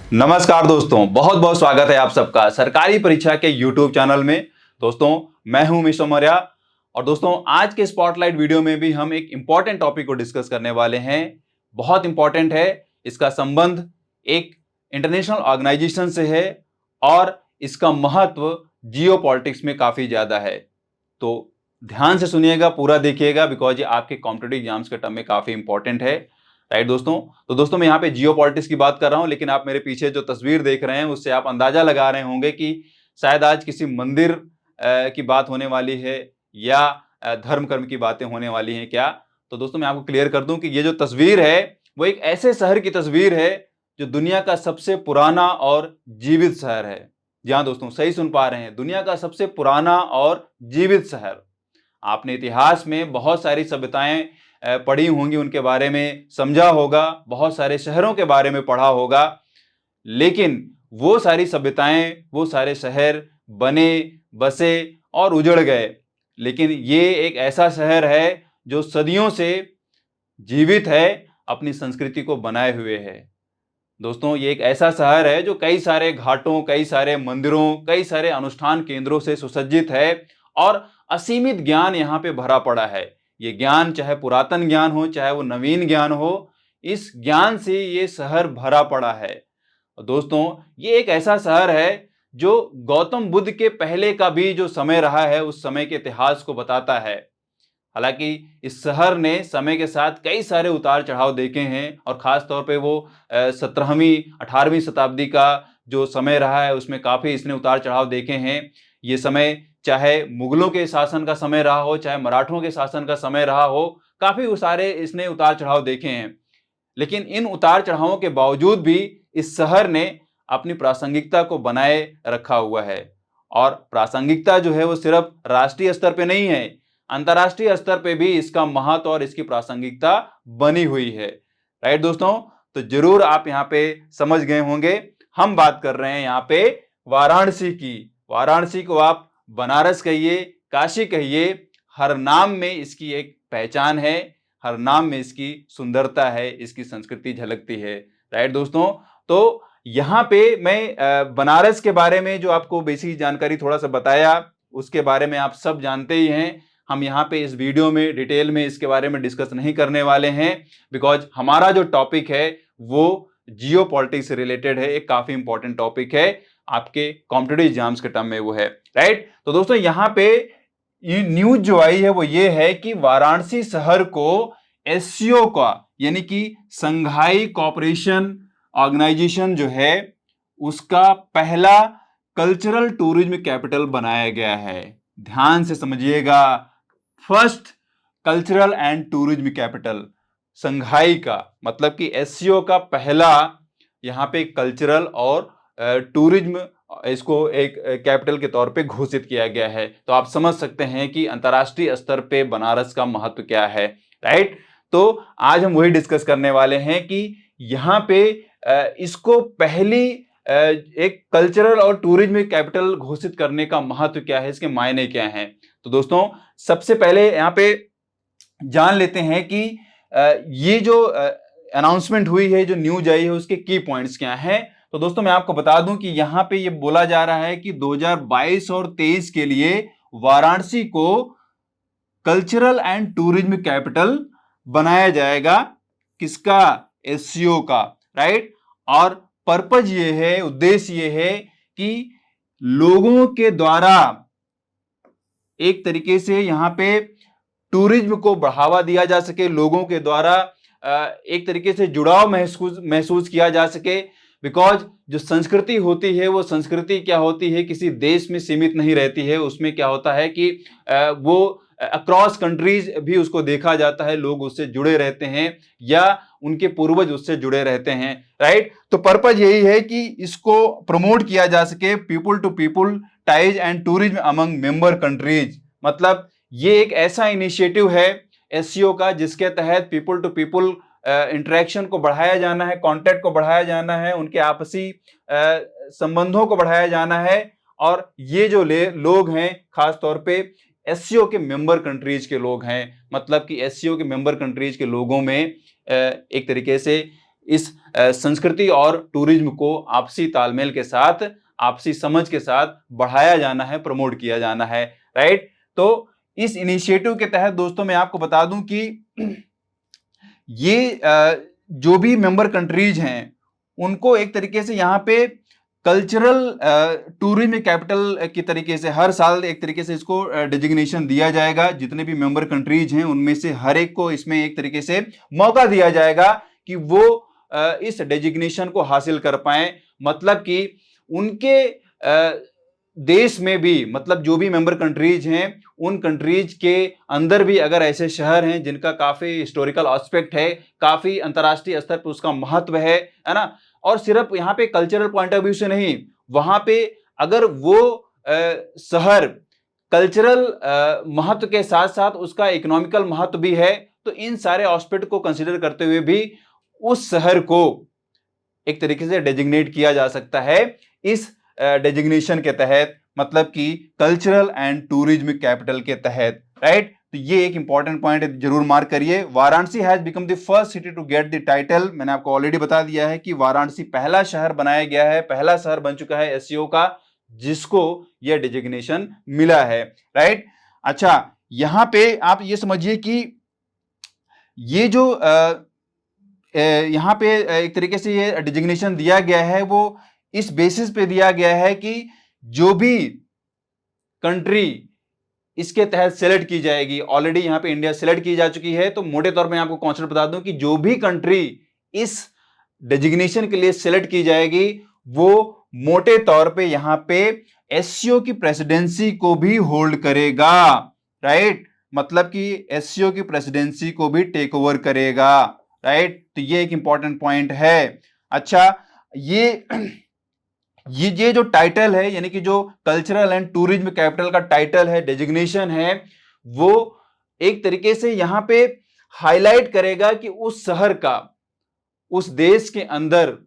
नमस्कार दोस्तों, बहुत बहुत स्वागत है आप सबका सरकारी परीक्षा के YouTube चैनल में। दोस्तों, मैं हूं मिस्टर मौर्य और दोस्तों आज के स्पॉटलाइट वीडियो में भी हम एक इंपॉर्टेंट टॉपिक को डिस्कस करने वाले हैं। बहुत इंपॉर्टेंट है, इसका संबंध एक इंटरनेशनल ऑर्गेनाइजेशन से है और इसका महत्व जियो पॉलिटिक्स में काफी ज्यादा है। तो ध्यान से सुनिएगा, पूरा देखिएगा, बिकॉज ये आपके कॉम्पिटिटिव एग्जाम्स के टर्म में काफी इंपॉर्टेंट है। राइट दोस्तों, तो दोस्तों मैं यहाँ पे जियो पॉलिटिक्स की बात कर रहा हूँ, लेकिन आप मेरे पीछे जो तस्वीर देख रहे हैं उससे आप अंदाजा लगा रहे होंगे कि शायद आज किसी मंदिर की बात होने वाली है या धर्म कर्म की बातें होने वाली हैं क्या। तो दोस्तों मैं आपको क्लियर कर दूं कि ये जो तस्वीर है वो एक ऐसे शहर की तस्वीर है जो दुनिया का सबसे पुराना और जीवित शहर है। जी हाँ दोस्तों, सही सुन पा रहे हैं, दुनिया का सबसे पुराना और जीवित शहर। आपने इतिहास में बहुत सारी सभ्यताएं पढ़ी होंगी, उनके बारे में समझा होगा, बहुत सारे शहरों के बारे में पढ़ा होगा, लेकिन वो सारी सभ्यताएं, वो सारे शहर बने, बसे और उजड़ गए। लेकिन ये एक ऐसा शहर है जो सदियों से जीवित है, अपनी संस्कृति को बनाए हुए है। दोस्तों, ये एक ऐसा शहर है जो कई सारे घाटों, कई सारे मंदिरों, कई सारे अनुष्ठान केंद्रों से सुसज्जित है और असीमित ज्ञान यहाँ पे भरा पड़ा है। ये ज्ञान चाहे पुरातन ज्ञान हो, चाहे वो नवीन ज्ञान हो, इस ज्ञान से ये शहर भरा पड़ा है। दोस्तों, ये एक ऐसा शहर है जो गौतम बुद्ध के पहले का भी जो समय रहा है उस समय के इतिहास को बताता है। हालांकि इस शहर ने समय के साथ कई सारे उतार चढ़ाव देखे हैं और खास तौर पे वो 17वीं 18वीं शताब्दी का जो समय रहा है उसमें काफी इसने उतार चढ़ाव देखे हैं। ये समय चाहे मुगलों के शासन का समय रहा हो, चाहे मराठों के शासन का समय रहा हो, काफी सारे इसने उतार चढ़ाव देखे हैं। लेकिन इन उतार चढ़ावों के बावजूद भी इस शहर ने अपनी प्रासंगिकता को बनाए रखा हुआ है। और प्रासंगिकता जो है वो सिर्फ राष्ट्रीय स्तर पे नहीं है, अंतर्राष्ट्रीय स्तर पे भी इसका महत्व और इसकी प्रासंगिकता बनी हुई है। राइट दोस्तों, तो जरूर आप यहाँ पे समझ गए होंगे, हम बात कर रहे हैं यहाँ पे वाराणसी की। वाराणसी को आप बनारस कहिए, काशी कहिए, हर नाम में इसकी एक पहचान है, हर नाम में इसकी सुंदरता है, इसकी संस्कृति झलकती है। राइट दोस्तों, तो यहाँ पे मैं बनारस के बारे में जो आपको बेसिक जानकारी थोड़ा सा बताया, उसके बारे में आप सब जानते ही हैं। हम यहाँ पे इस वीडियो में डिटेल में इसके बारे में डिस्कस नहीं करने वाले हैं, बिकॉज हमारा जो टॉपिक है वो जियो पॉलिटिक्स से रिलेटेड है, एक काफी इंपॉर्टेंट टॉपिक है आपके कॉम्पिटिटिव एग्जाम्स के टर्म में वो है। राइट, तो दोस्तों यहाँ पे ये न्यूज जो आई है वो ये है कि वाराणसी शहर को एससीओ का, यानी कि संघाई कोऑपरेशन ऑर्गेनाइजेशन जो है उसका पहला कल्चरल टूरिज्म कैपिटल बनाया गया है। ध्यान से समझिएगा, first cultural and tourism capital Shanghai का, मतलब कि एससीओ का पहला यहाँ पे कल्चरल और टूरिज्म इसको एक कैपिटल के तौर पे घोषित किया गया है। तो आप समझ सकते हैं कि अंतर्राष्ट्रीय स्तर पे बनारस का महत्व क्या है। राइट, तो आज हम वही डिस्कस करने वाले हैं कि यहाँ पे इसको पहली एक कल्चरल और टूरिज्म कैपिटल घोषित करने का महत्व क्या है, इसके मायने क्या हैं। तो दोस्तों सबसे पहले यहाँ पे जान लेते हैं कि ये जो अनाउंसमेंट हुई है, जो न्यूज आई है, उसके की पॉइंट्स क्या हैं। तो दोस्तों मैं आपको बता दूं कि यहाँ पे ये बोला जा रहा है कि 2022 और 23 के लिए वाराणसी को कल्चरल एंड टूरिज्म कैपिटल बनाया जाएगा। किसका? एससीओ का। राइट, और पर्पज ये है, उद्देश्य ये है कि लोगों के द्वारा एक तरीके से यहाँ पे टूरिज्म को बढ़ावा दिया जा सके, लोगों के द्वारा एक तरीके से जुड़ाव महसूस किया जा सके। बिकॉज जो संस्कृति होती है वो संस्कृति क्या होती है, किसी देश में सीमित नहीं रहती है, उसमें क्या होता है कि वो अक्रॉस कंट्रीज भी उसको देखा जाता है, लोग उससे जुड़े रहते हैं या उनके पूर्वज उससे जुड़े रहते हैं। राइट, तो पर्पज यही है कि इसको प्रमोट किया जा सके, people to people ties and tourism among member countries. मतलब ये एक ऐसा इनिशिएटिव है एससीओ का जिसके तहत पीपुल टू पीपुल इंटरेक्शन को बढ़ाया जाना है, कॉन्टेक्ट को बढ़ाया जाना है, उनके आपसी संबंधों को बढ़ाया जाना है। और ये जो लोग हैं खास तौर पे एससीओ के मेंबर कंट्रीज के लोग हैं। मतलब कि एससीओ के मेंबर कंट्रीज के लोगों में एक तरीके से इस संस्कृति और टूरिज्म को आपसी तालमेल के साथ, आपसी समझ के साथ बढ़ाया जाना है, प्रमोट किया जाना है, राइट। तो इस इनिशिएटिव के तहत दोस्तों मैं आपको बता दूं कि ये जो भी मेंबर कंट्रीज हैं उनको एक तरीके से यहाँ पे कल्चरल टूरिज्म कैपिटल की तरीके से हर साल एक तरीके से इसको डिजिग्नेशन दिया जाएगा। जितने भी मेंबर कंट्रीज हैं उनमें से हर एक को इसमें एक तरीके से मौका दिया जाएगा कि वो इस डिजिग्नेशन को हासिल कर पाए। मतलब कि उनके देश में भी, मतलब जो भी मेंबर कंट्रीज हैं उन कंट्रीज के अंदर भी अगर ऐसे शहर हैं जिनका काफी हिस्टोरिकल एस्पेक्ट है, काफी अंतर्राष्ट्रीय स्तर पर उसका महत्व है ना, और सिर्फ यहाँ पे कल्चरल पॉइंट ऑफ व्यू से नहीं, वहां पे अगर वो शहर कल्चरल महत्व के साथ साथ उसका इकोनॉमिकल महत्व भी है, तो इन सारे एस्पेक्ट को कंसीडर करते हुए भी उस शहर को एक तरीके से डेजिग्नेट किया जा सकता है इस डेजिग्नेशन के तहत, मतलब कि कल्चरल एंड टूरिज्म कैपिटल के तहत, राइट। तो ये एक इंपॉर्टेंट पॉइंट है, जरूर मार्क करिए। Varanasi has become the first city to get the title. मैंने आपको ऑलरेडी बता दिया है कि वाराणसी पहला शहर बनाया गया है, पहला शहर बन चुका है एससीओ का जिसको यह डेजिग्नेशन मिला है, राइट। अच्छा, यहां पे आप ये समझिए कि ये जो यहां पे एक तरीके से ये डेजिग्नेशन दिया गया है वो इस बेसिस पे दिया गया है कि जो भी कंट्री इसके तहत सेलेक्ट की जाएगी, ऑलरेडी यहां पे इंडिया सेलेक्ट की जा चुकी है, तो मोटे तौर पे आपको कॉन्सेप्ट बता दूं कि जो भी कंट्री इस डेजिग्नेशन के लिए सेलेक्ट की जाएगी वो मोटे तौर पे यहां पे एससीओ की प्रेसिडेंसी को भी होल्ड करेगा, राइट। मतलब कि एससीओ की प्रेसिडेंसी को भी टेक ओवर करेगा, राइट। तो ये एक इंपॉर्टेंट पॉइंट है। अच्छा, ये जो टाइटल है, यानी कि जो कल्चरल एंड टूरिज्म कैपिटल का टाइटल है, डेजिग्नेशन है, वो एक तरीके से यहां पे हाईलाइट करेगा कि उस शहर का उस देश के अंदर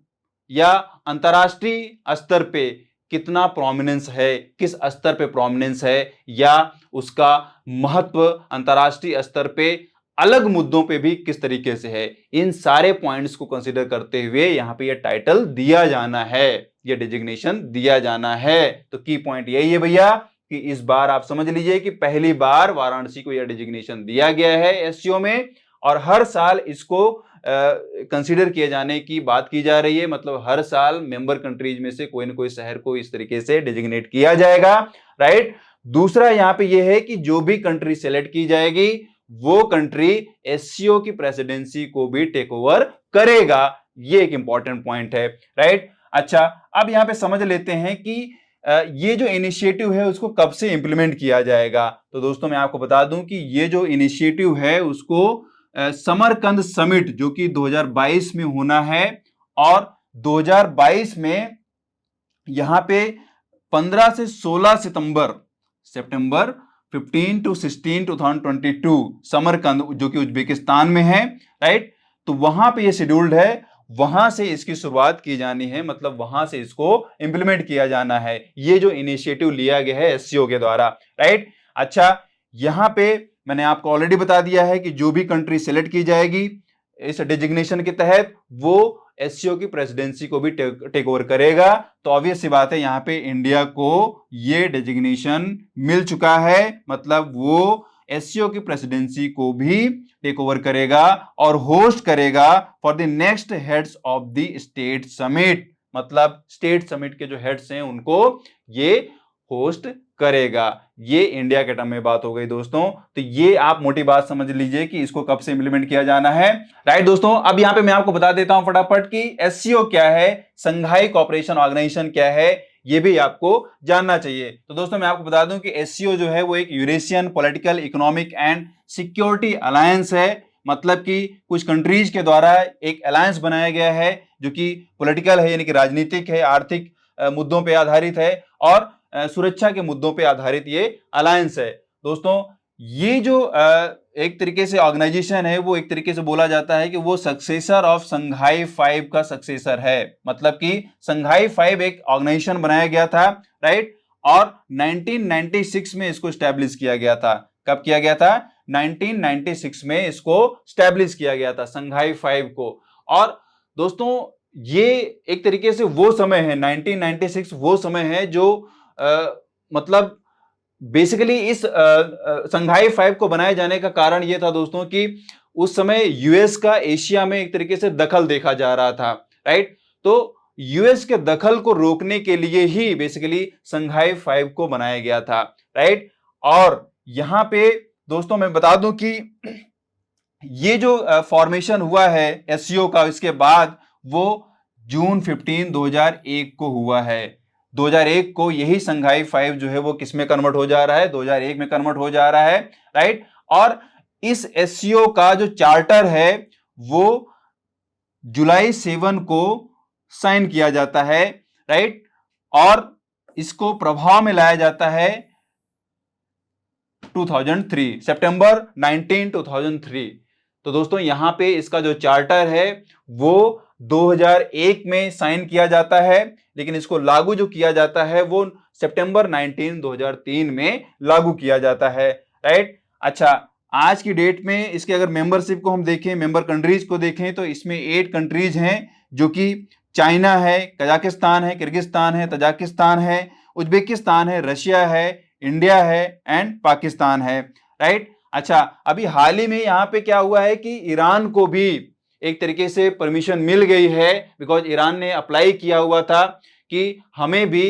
या अंतर्राष्ट्रीय स्तर पे कितना प्रोमिनेंस है, किस स्तर पे प्रोमिनेंस है, या उसका महत्व अंतर्राष्ट्रीय स्तर पे अलग मुद्दों पे भी किस तरीके से है। इन सारे पॉइंट्स को कंसीडर करते हुए यहां पे ये टाइटल दिया जाना है, ये डेजिग्नेशन दिया जाना है। तो की पॉइंट यही है भैया कि इस बार आप समझ लीजिए कि पहली बार वाराणसी को यह डेजिग्नेशन दिया गया है एससीओ में, और हर साल इसको कंसीडर किए जाने की बात की जा रही है। मतलब हर साल मेंबर कंट्रीज में से कोई ना कोई शहर को इस तरीके से डेजिग्नेट किया जाएगा, राइट। दूसरा यहां पे यह है कि जो भी कंट्री सेलेक्ट की जाएगी वो कंट्री एससीओ की प्रेसिडेंसी को भी टेक ओवर करेगा। ये एक इंपॉर्टेंट पॉइंट है, राइट। अच्छा, अब यहां पे समझ लेते हैं कि ये जो इनिशिएटिव है उसको कब से इंप्लीमेंट किया जाएगा। तो दोस्तों मैं आपको बता दूं कि ये जो इनिशिएटिव है उसको समरकंद समिट जो कि 2022 में होना है, और 2022 में यहां पे 15 से 16 सितंबर 15 to 16 2022 समरकंद जो कि उज्बेकिस्तान में है, राइट। तो वहां पे ये शेड्यूल्ड है, वहां से इसकी शुरुआत की जानी है, मतलब वहां से इसको इंप्लीमेंट किया जाना है, ये जो इनिशिएटिव लिया गया है एससीओ के द्वारा, राइट। अच्छा, यहां पे मैंने आपको ऑलरेडी बता दिया है कि जो भी कंट्री सेलेक्ट की जाएगी इस डेजिग्नेशन के तहत वो एससीओ की प्रेसिडेंसी को भी टेक ओवर करेगा। तो ऑब्वियस सी बात है यहां पे इंडिया को ये डेजिग्नेशन मिल चुका है, मतलब वो एससीओ की प्रेसिडेंसी को भी टेक ओवर करेगा और होस्ट करेगा for the next heads of the state summit. मतलब स्टेट समिट के जो हेड्स हैं उनको ये होस्ट करेगा। ये इंडिया के टर्म में बात हो गई दोस्तों। तो ये आप मोटी बात समझ लीजिए कि इसको कब से इंप्लीमेंट किया जाना है, राइट दोस्तों। अब यहां पे मैं आपको बता देता हूं फटाफट कि एससीओ क्या है, संघाई कोऑपरेशन ऑर्गेनाइजेशन क्या है, ये भी आपको जानना चाहिए। तो दोस्तों मैं आपको बता दूं कि एससीओ जो है वो एक Eurasian political economic and security alliance है। मतलब कि कुछ कंट्रीज के द्वारा एक अलायंस बनाया गया है जो कि पॉलिटिकल है, यानी कि राजनीतिक है, आर्थिक मुद्दों पर आधारित है और सुरक्षा के मुद्दों पे आधारित ये अलायंस है। दोस्तों ये जो एक तरीके से ऑर्गेनाइजेशन है वो एक तरीके से बोला जाता है कि वो सक्सेसर ऑफ संघाई 5 का सक्सेसर है। मतलब कि संघाई 5 एक ऑर्गेनाइजेशन बनाया गया था, राइट, और 1996 में इसको स्टैब्लिश किया गया था। कब किया गया था? 1996 में इसको स्टैब्लिश किया गया था संघाई 5 को। और दोस्तों ये एक तरीके से वो समय है 1996, वो समय है जो मतलब बेसिकली इस संघाई 5 को बनाए जाने का कारण यह था दोस्तों कि उस समय यूएस का एशिया में एक तरीके से दखल देखा जा रहा था, राइट। तो यूएस के दखल को रोकने के लिए ही बेसिकली संघाई 5 को बनाया गया था, राइट। और यहां पे दोस्तों मैं बता दूं कि ये जो फॉर्मेशन हुआ है एससीओ का, इसके बाद वो जून 15 2001 को हुआ है। 2001 को यही संघाई 5 जो है वो किस में कन्वर्ट हो जा रहा है, 2001 में कन्वर्ट हो जा रहा है, राइट। और इस एससीओ का जो चार्टर है वो जुलाई 7 को साइन किया जाता है, राइट। और इसको प्रभाव में लाया जाता है 2003, सितंबर 19 2003। तो दोस्तों यहां पे इसका जो चार्टर है वो 2001 में साइन किया जाता है, लेकिन इसको लागू जो किया जाता है वो सितंबर 19 2003 में लागू किया जाता है, राइट। अच्छा, आज की डेट में इसके अगर मेंबरशिप को हम देखें, मेंबर कंट्रीज को देखें, तो इसमें 8 कंट्रीज हैं जो कि चाइना है, कजाकिस्तान है, किर्गिस्तान है, तजाकिस्तान है, उज्बेकिस्तान है, रशिया है, इंडिया है एंड पाकिस्तान है, राइट। अच्छा, अभी हाल ही में यहां पे क्या हुआ है कि ईरान को भी एक तरीके से परमिशन मिल गई है, बिकॉज ईरान ने अप्लाई किया हुआ था कि हमें भी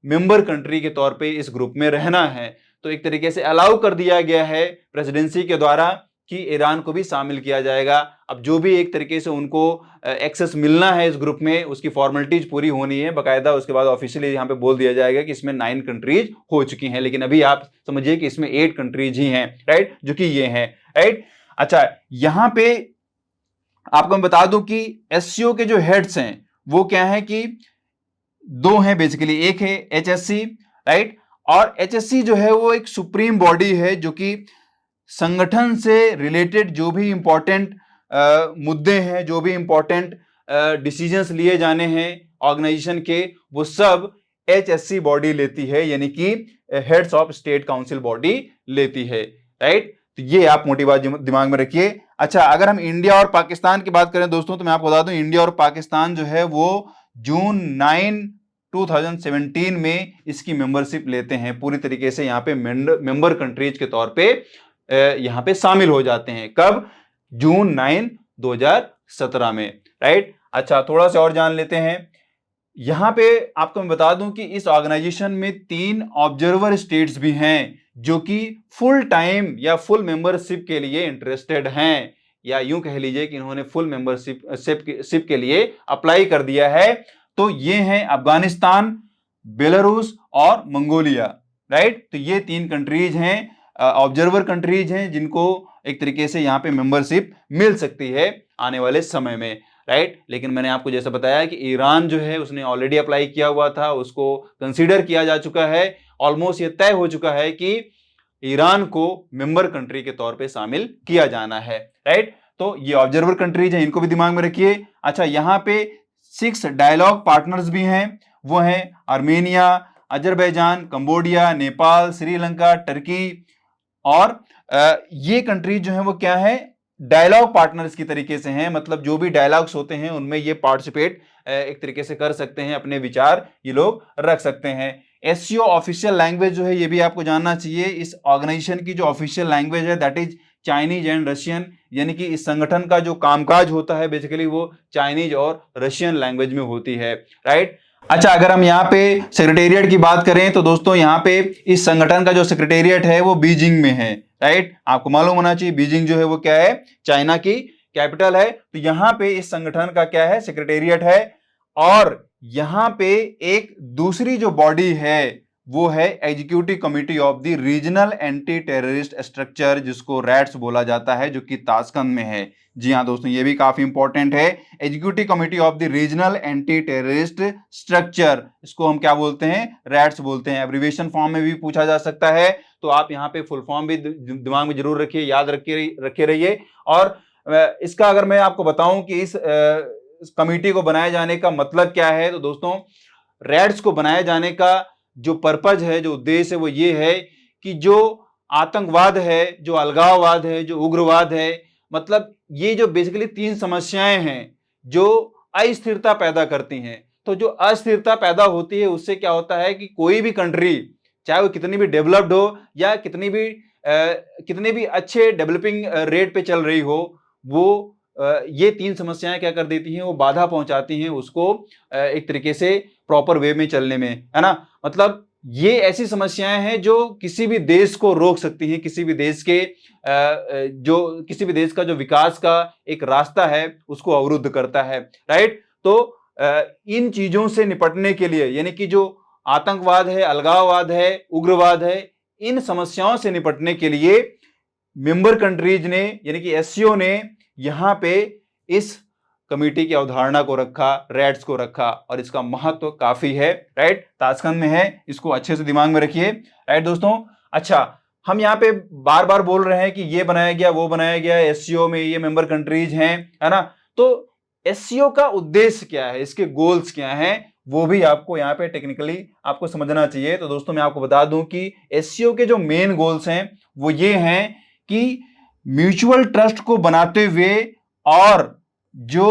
मेंबर कंट्री के तौर पे इस ग्रुप में रहना है। तो एक तरीके से अलाउ कर दिया गया है प्रेसिडेंसी के द्वारा कि ईरान को भी शामिल किया जाएगा। अब जो भी एक तरीके से उनको एक्सेस मिलना है इस ग्रुप में, उसकी फॉर्मेलिटीज पूरी होनी है बकायदा, उसके बाद ऑफिशियली यहाँ पे बोल दिया जाएगा कि इसमें 9 कंट्रीज हो चुकी हैं, लेकिन अभी आप समझिए कि इसमें 8 कंट्रीज ही हैं, राइट, जो कि ये हैं, राइट। अच्छा, यहां पे आपको मैं बता दूं कि एससीओ के जो हेड्स हैं वो क्या है कि 2 हैं बेसिकली, एक है एचएससी, राइट। और एचएससी जो है वो एक सुप्रीम बॉडी है जो कि संगठन से रिलेटेड जो भी इंपॉर्टेंट मुद्दे हैं, जो भी इंपॉर्टेंट डिसीजंस लिए जाने हैं ऑर्गेनाइजेशन के, वो सब एचएससी बॉडी लेती है, यानी कि heads of state council body लेती है, राइट। तो ये आप मोटी बात दिमाग में रखिए। अच्छा, अगर हम इंडिया और पाकिस्तान की बात करें दोस्तों, तो मैं आपको बता दूं इंडिया और पाकिस्तान जो है वो जून 9 2017 में इसकी मेंबरशिप लेते हैं, पूरी तरीके से यहाँ पे मेंबर कंट्रीज के तौर पे यहाँ पे शामिल हो जाते हैं। कब? जून 9 2017 में, राइट। अच्छा, थोड़ा सा और जान लेते हैं। यहां पे आपको मैं बता दूं कि इस ऑर्गेनाइजेशन में 3 ऑब्जर्वर स्टेट्स भी हैं जो कि फुल टाइम या फुल मेंबरशिप के लिए इंटरेस्टेड हैं, या यूं कह लीजिए कि इन्होंने फुल मेंबरशिप के लिए अप्लाई कर दिया है। तो ये हैं अफगानिस्तान, बेलारूस और मंगोलिया, राइट। तो ये 3 कंट्रीज हैं, ऑब्जर्वर कंट्रीज हैं, जिनको एक तरीके से यहाँ पे मेंबरशिप मिल सकती है आने वाले समय में, राइट। लेकिन मैंने आपको जैसा बताया कि ईरान जो है उसने ऑलरेडी अप्लाई किया हुआ था, उसको कंसीडर किया जा चुका है, ऑलमोस्ट ये तय हो चुका है कि ईरान को मेंबर कंट्री के तौर पे शामिल किया जाना है, राइट। तो ये ऑब्जर्वर कंट्रीज हैं, इनको भी दिमाग में रखिए। अच्छा, यहाँ पे 6 डायलॉग पार्टनर्स भी हैं, वो हैं Armenia, Azerbaijan, Cambodia, Nepal, Sri Lanka, Turkey. और ये कंट्रीज जो है वो क्या है, डायलॉग पार्टनर्स की तरीके से हैं, मतलब जो भी डायलॉग्स होते हैं उनमें ये पार्टिसिपेट एक तरीके से कर सकते हैं, अपने विचार ये लोग रख सकते हैं। एससीओ ऑफिशियल लैंग्वेज जो है ये भी आपको जानना चाहिए। इस ऑर्गेनाइजेशन की जो ऑफिशियल लैंग्वेज है that is Chinese and Russian, यानी कि इस संगठन का जो कामकाज होता है बेसिकली वो चाइनीज और रशियन लैंग्वेज में होती है, राइट। अच्छा, अगर हम यहाँ पे सेक्रेटेरिएट की बात करें तो दोस्तों यहाँ पे इस संगठन का जो सेक्रेटेरिएट है वो बीजिंग में है, राइट। आपको मालूम होना चाहिए बीजिंग जो है वो क्या है, चाइना की कैपिटल है। तो यहाँ पे इस संगठन का क्या है, सेक्रेटेरिएट है। और यहाँ पे एक दूसरी जो बॉडी है वो है executive committee of the regional anti terrorist structure, जिसको रैट्स बोला जाता है, जो कि ताशकंद में है। जी हाँ दोस्तों, ये भी काफी इंपॉर्टेंट है। Executive committee of the regional anti terrorist structure, इसको हम क्या बोलते हैं, रैट्स बोलते हैं। एब्रिविएशन फॉर्म में भी पूछा जा सकता है, तो आप यहाँ पे फुल फॉर्म भी दिमाग में जरूर रखिए, याद रखे रहिए। और इसका अगर मैं आपको बताऊं कि इस कमिटी को बनाए जाने का मतलब क्या है, तो दोस्तों रैट्स को बनाए जाने का जो पर्पज है, जो उद्देश्य है, वो ये है कि जो आतंकवाद है, जो अलगाववाद है, जो उग्रवाद है, मतलब ये जो बेसिकली 3 समस्याएं हैं जो अस्थिरता पैदा करती हैं। तो जो अस्थिरता पैदा होती है उससे क्या होता है कि कोई भी कंट्री, चाहे वो कितनी भी डेवलप्ड हो या कितने भी अच्छे डेवलपिंग रेट पे चल रही हो, वो ये तीन समस्याएं क्या कर देती हैं, वो बाधा पहुंचाती हैं उसको एक तरीके से प्रॉपर वे में चलने में, है ना। मतलब ये ऐसी समस्याएं हैं जो किसी भी देश को रोक सकती हैं, किसी भी देश का जो विकास का एक रास्ता है उसको अवरुद्ध करता है, राइट। तो इन चीजों से निपटने के लिए, यानी कि जो आतंकवाद है, अलगाववाद है, उग्रवाद है, इन समस्याओं से निपटने के लिए मेंबर कंट्रीज ने, यानी कि एससीओ ने यहां पे इस कमेटी की अवधारणा को रखा, रेड्स को रखा, और इसका महत्व काफी है, राइट। ताशकंद में है, इसको अच्छे से दिमाग में रखिए, राइट दोस्तों। अच्छा, हम यहाँ पे बार बार बोल रहे हैं कि ये बनाया गया, वो बनाया गया, एससीओ में ये मेंबर कंट्रीज हैं, है ना। तो एससीओ का उद्देश्य क्या है, इसके गोल्स क्या हैं, वो भी आपको यहाँ पे टेक्निकली आपको समझना चाहिए। तो दोस्तों मैं आपको बता दूं कि एससीओ के जो मेन गोल्स हैं वो ये हैं कि म्यूचुअल ट्रस्ट को बनाते हुए और जो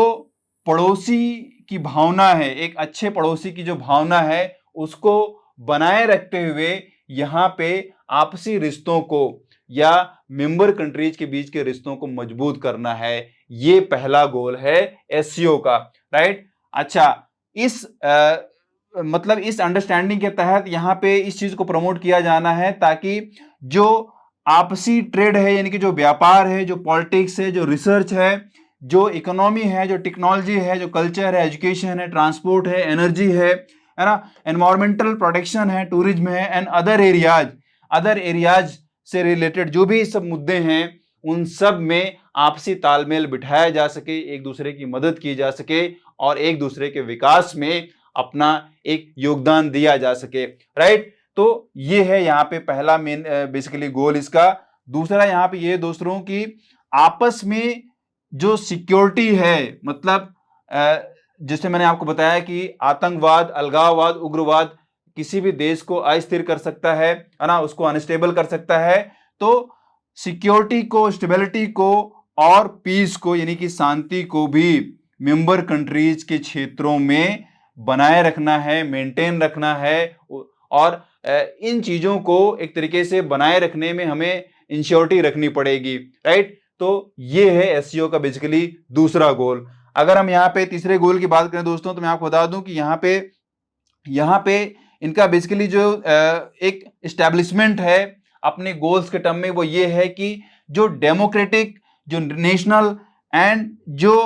पड़ोसी की भावना है, एक अच्छे पड़ोसी की जो भावना है उसको बनाए रखते हुए यहां पे आपसी रिश्तों को या मेंबर कंट्रीज के बीच के रिश्तों को मजबूत करना है। ये पहला गोल है एससीओ का, राइट। अच्छा, मतलब इस अंडरस्टैंडिंग के तहत यहां पे इस चीज को प्रमोट किया जाना है ताकि जो आपसी ट्रेड है, यानी कि जो व्यापार है, जो पॉलिटिक्स है, जो रिसर्च है, जो इकोनॉमी है, जो टेक्नोलॉजी है, जो कल्चर है, एजुकेशन है, ट्रांसपोर्ट है, एनर्जी है ना, एनवायरमेंटल प्रोटेक्शन है, टूरिज्म है, एंड अदर एरियाज से रिलेटेड जो भी सब मुद्दे हैं, उन सब में आपसी तालमेल बिठाया जा सके, एक दूसरे की मदद की जा सके और एक दूसरे के विकास में अपना एक योगदान दिया जा सके, राइट। तो ये है यहाँ पे पहला मेन बेसिकली गोल इसका। दूसरा यहाँ पे ये दोस्तों की आपस में जो सिक्योरिटी है, मतलब जैसे मैंने आपको बताया कि आतंकवाद, अलगाववाद, उग्रवाद किसी भी देश को अस्थिर कर सकता है ना, उसको अनस्टेबल कर सकता है। तो सिक्योरिटी को, स्टेबिलिटी को और पीस को, यानी कि शांति को भी मेंबर कंट्रीज के क्षेत्रों में बनाए रखना है, मेंटेन रखना है, और इन चीजों को एक तरीके से बनाए रखने में हमें इंश्योरिटी रखनी पड़ेगी, राइट। तो ये है एससीओ का बेसिकली दूसरा गोल। अगर हम यहाँ पे तीसरे गोल की बात करें दोस्तों, तो मैं आपको बता दूं कि यहाँ पे इनका बेसिकली जो एक एस्टेब्लिशमेंट है अपने गोल्स के टर्म में, वो ये है कि जो डेमोक्रेटिक, जो नेशनल एंड जो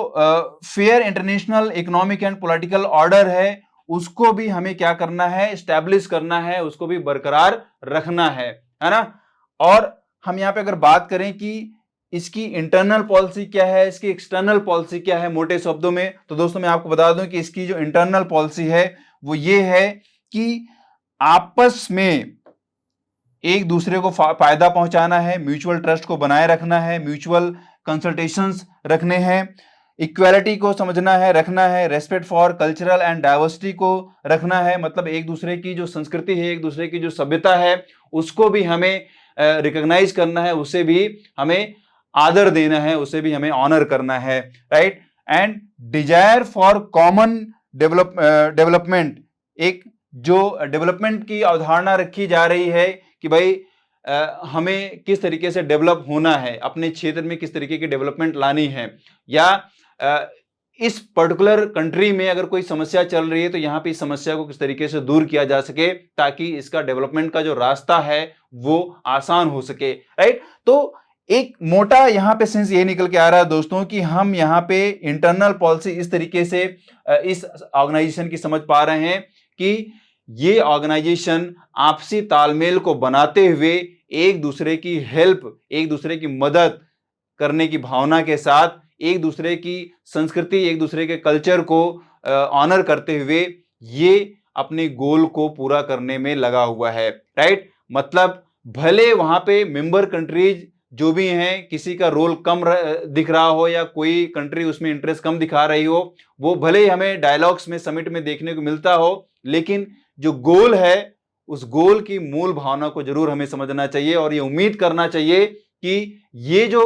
fair international economic and political order है, उसको भी हमें क्या करना है, एस्टैब्लिश करना है, उसको भी बरकरार रखना है ना। और हम यहाँ पे अगर बात करें कि इसकी इंटरनल पॉलिसी क्या है, इसकी एक्सटर्नल पॉलिसी क्या है मोटे शब्दों में, तो दोस्तों मैं आपको बता दूं कि इसकी जो इंटरनल पॉलिसी है वो ये है कि आपस में एक दूसरे को फायदा पहुंचाना है, म्यूचुअल ट्रस्ट को बनाए रखना है, म्यूचुअल कंसल्टेशंस रखने हैं, इक्वालिटी को समझना है, रखना है, respect for cultural and diversity को रखना है, मतलब एक दूसरे की जो संस्कृति है, एक दूसरे की जो सभ्यता है, उसको भी हमें रिकॉग्नाइज करना है, उसे भी हमें आदर देना है, उसे भी हमें ऑनर करना है, right. And desire for common development, एक जो डेवलपमेंट की अवधारणा रखी जा रही है कि भाई हमें किस तरीके से डेवलप होना है, अपने क्षेत्र में किस तरीके की डेवलपमेंट लानी है, या इस पर्टिकुलर कंट्री में अगर कोई समस्या चल रही है तो यहाँ पे इस समस्या को किस तरीके से दूर किया जा सके ताकि इसका डेवलपमेंट का जो रास्ता है वो आसान हो सके, राइट। तो एक मोटा यहाँ पे सेंस ये निकल के आ रहा है दोस्तों कि हम यहाँ पे इंटरनल पॉलिसी इस तरीके से इस ऑर्गेनाइजेशन की समझ पा रहे हैं कि ये ऑर्गेनाइजेशन आपसी तालमेल को बनाते हुए एक दूसरे की हेल्प, एक दूसरे की मदद करने की भावना के साथ, एक दूसरे की संस्कृति, एक दूसरे के कल्चर को ऑनर करते हुए ये अपने गोल को पूरा करने में लगा हुआ है, राइट। मतलब भले वहां पे मेंबर कंट्रीज जो भी हैं किसी का रोल कम दिख रहा हो या कोई कंट्री उसमें इंटरेस्ट कम दिखा रही हो, वो भले ही हमें डायलॉग्स में, समिट में देखने को मिलता हो, लेकिन जो गोल है उस गोल की मूल भावना को जरूर हमें समझना चाहिए और ये उम्मीद करना चाहिए कि ये जो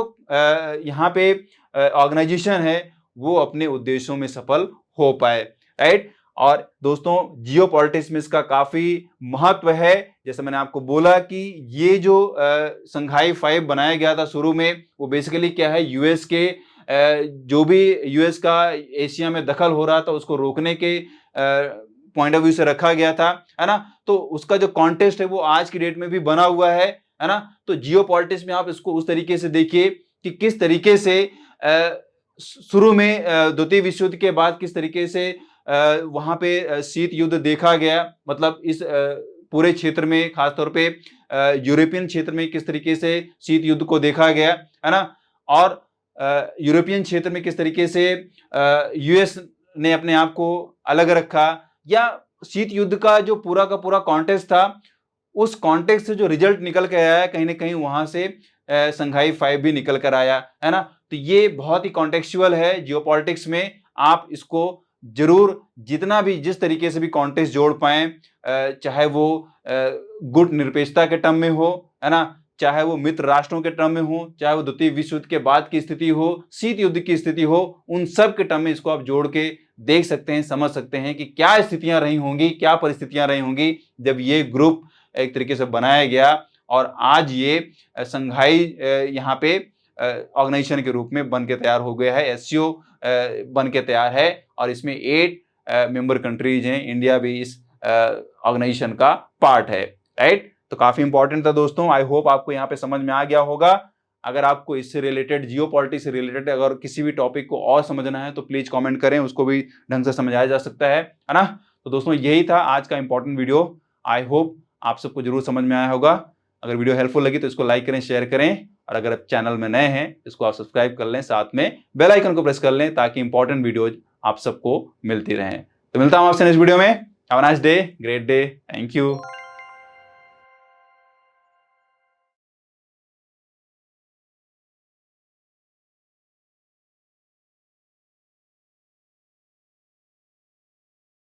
यहाँ पे ऑर्गेनाइजेशन है वो अपने उद्देश्यों में सफल हो पाए, राइट। और दोस्तों जियो पॉलिटिक्स में इसका काफी महत्व है। जैसे मैंने आपको बोला कि ये जो संघाई 5 बनाया गया था शुरू में, वो बेसिकली क्या है, यूएस के जो भी यूएस का एशिया में दखल हो रहा था उसको रोकने के पॉइंट ऑफ व्यू से रखा गया था, है ना। तो उसका जो कॉन्टेस्ट है वो आज की डेट में भी बना हुआ है ना। तो जियो पॉलिटिक्स में आप इसको उस तरीके से देखिए कि किस तरीके से शुरू में द्वितीय विश्व युद्ध के बाद किस तरीके से वहां पे शीत युद्ध देखा गया, मतलब इस पूरे क्षेत्र में, खासतौर पे यूरोपियन क्षेत्र में किस तरीके से शीत युद्ध को देखा गया, है ना। और यूरोपियन क्षेत्र में किस तरीके से यूएस ने अपने आप को अलग रखा, या शीत युद्ध का जो पूरा का पूरा कॉन्टेक्स्ट था, उस कॉन्टेक्स्ट से जो रिजल्ट निकल कर आया कहीं ना कहीं वहां से संघाई 5 भी निकल कर आया, है ना। तो ये बहुत ही कॉन्टेक्चुअल है जियोपॉलिटिक्स में। आप इसको जरूर जितना भी जिस तरीके से भी कॉन्टेक्स्ट जोड़ पाए, चाहे वो गुट निरपेक्षता के टर्म में हो, है ना, चाहे वो मित्र राष्ट्रों के टर्म में हो, चाहे वो द्वितीय विश्व युद्ध के बाद की स्थिति हो, शीत युद्ध की स्थिति हो, उन सब के टर्म में इसको आप जोड़ के देख सकते हैं, समझ सकते हैं कि क्या स्थितियां रही होंगी, क्या परिस्थितियां रही होंगी जब ये ग्रुप एक तरीके से बनाया गया और आज ये संघाई यहाँ पे ऑर्गेनाइजेशन के रूप में बन के तैयार हो गया है, एससीओ बन के तैयार है। और इसमें 8 मेंबर कंट्रीज हैं, इंडिया भी इस ऑर्गेनाइजेशन का पार्ट है, राइट। तो काफी इंपॉर्टेंट था दोस्तों। आई होप आपको यहाँ पे समझ में आ गया होगा। अगर आपको इससे रिलेटेड, जियो पॉलिटिक्स से रिलेटेड अगर किसी भी टॉपिक को और समझना है तो प्लीज कमेंट करें, उसको भी ढंग से समझाया जा सकता है ना। तो दोस्तों यही था आज का इंपॉर्टेंट वीडियो। आई होप आप सबको जरूर समझ में आया होगा। अगर वीडियो हेल्पफुल लगी तो इसको लाइक करें, शेयर करें, और अगर आप चैनल में नए हैं इसको आप सब्सक्राइब कर लें, साथ में बेल आइकन को प्रेस कर लें ताकि इंपॉर्टेंट वीडियोज आप सबको मिलती रहें। तो मिलता हूं आपसे नेक्स्ट वीडियो में। Have a nice day, great day, thank you.